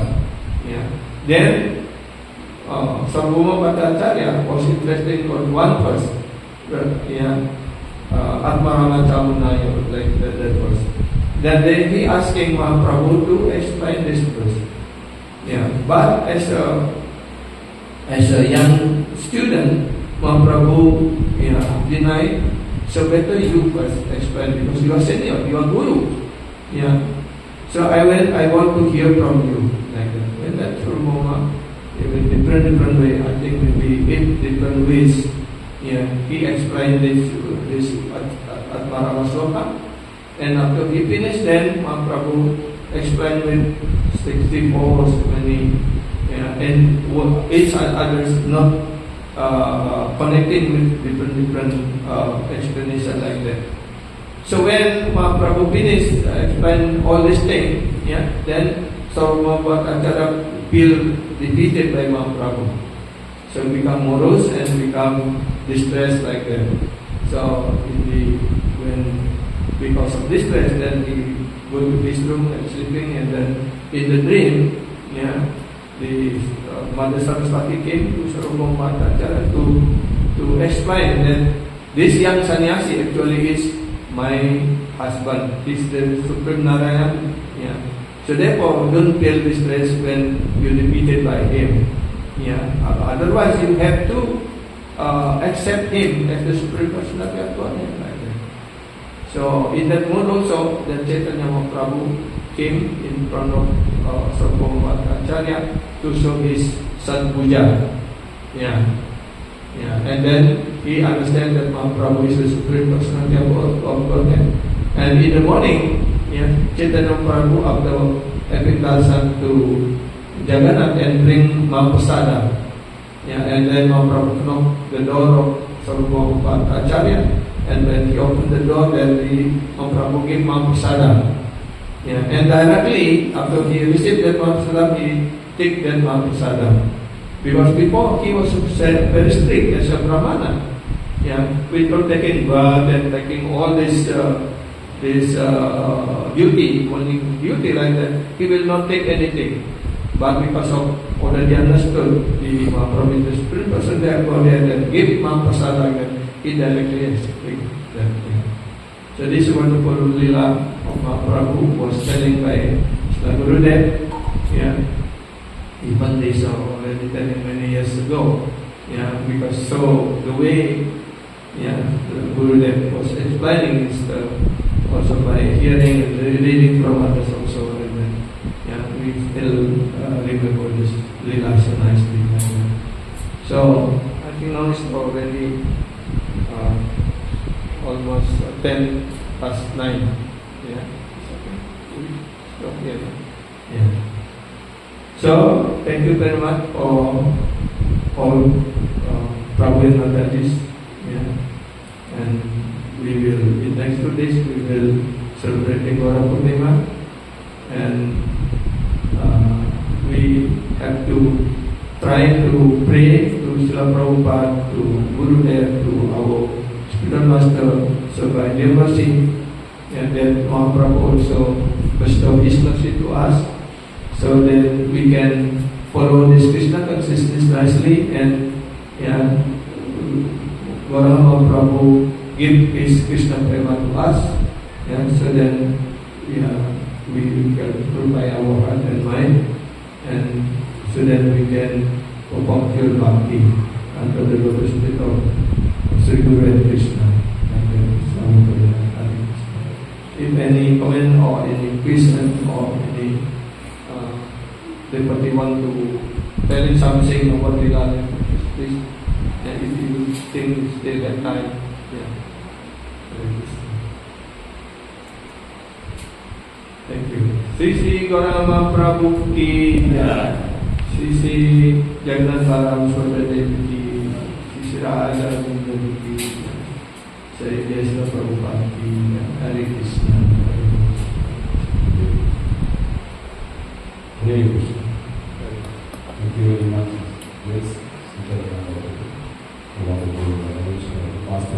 Yeah. Then Sarvabhauma Bhattacharya was interested on one verse. Atmarama Chamunaya, like that verse. Then he asking Mahaprabhu to explain this verse. Yeah. But as a young student, Mahaprabhu denied. So better you first explain, because you are senior, you are guru. Yeah. So I want to hear from you like that. When that Sarvabhauma, in different way, I think maybe 8 different ways. Yeah, he explained this Atmarama Sloka, and after he finished, then Mahaprabhu explained with 64 so many, and each others not connecting with different explanation like that. So when Mahaprabhu finished explain all these things, then Sarvabhauma Bhattacharya feel defeated by Mahaprabhu. So become morose and become distressed like that. So because of distress, then he go to his room and sleeping, and then in the dream, the Mother Saraswati came to Sarvabhauma Bhattacharya to explain that this young sannyasi actually is my husband. He's the Supreme Narayan. So therefore, don't feel distress when you're defeated by him. Otherwise, you have to accept him as the Supreme Personality of Godhead. Like that. So in that mood also, the Chaitanya Mahaprabhu came in front of Sarvabhauma Bhattacharya to show his Sadpuja. And then he understands that Mahaprabhu is the Supreme Personality of Godhead. And in the morning, Chaitanya Mahaprabhu, after having darshan to Jagannath and bring Mahaprasada, and then Mahaprabhu knocked the door of Sarvabhauma Bhattacharya, and when he opened the door, then Mahaprabhu gave Mahaprasada. And directly after he received that Mahaprasada, he took that Mahaprasada. Because before he was very strict as a Brahmana, without taking bath and taking all this duty, morning duty like that, he will not take anything. But because of already understood the Mahaprabhu is the Supreme Person, therefore they then give Mahaprasada like that, he directly explained that. So this wonderful lila of Mahaprabhu was telling by Gurudev. Even this already telling many years ago. Because so the way the Gurudev was explaining is also by hearing and reading from others also. And we still remember this lila so nicely. So I think now it's already almost 10 past 9. Stop here. So thank you very much for all Prabhu and Mataji's. And we will, in next 2 days, we will celebrate Gaura Purnima, and we have to try to pray to Srila Prabhupada, to Gurudev, to our spiritual master, so by their mercy, and then Mahaprabhu also bestow his mercy to us, so that we can follow this Krishna consciousness nicely, and Gaura Mahaprabhu give his Krishna prema to us, so then we can purify our heart and mind, and so that we can perform pure bhakti under the lotus feet of Sri Guru and Krishna. If any comment or any question or any devotee want to tell him something about Lila, please, and if you think still have time, thank you. Sri Sri Gaura Mahaprabhu ki jai. Sri Sri Jagannath Balaram Subhadra Devi ki, Sri Sri Radha Devi ki, Sri Desna Prabhupada ki, Hare Krishna. Hare Krishna. Thank you very much. Yes, wonderful. Past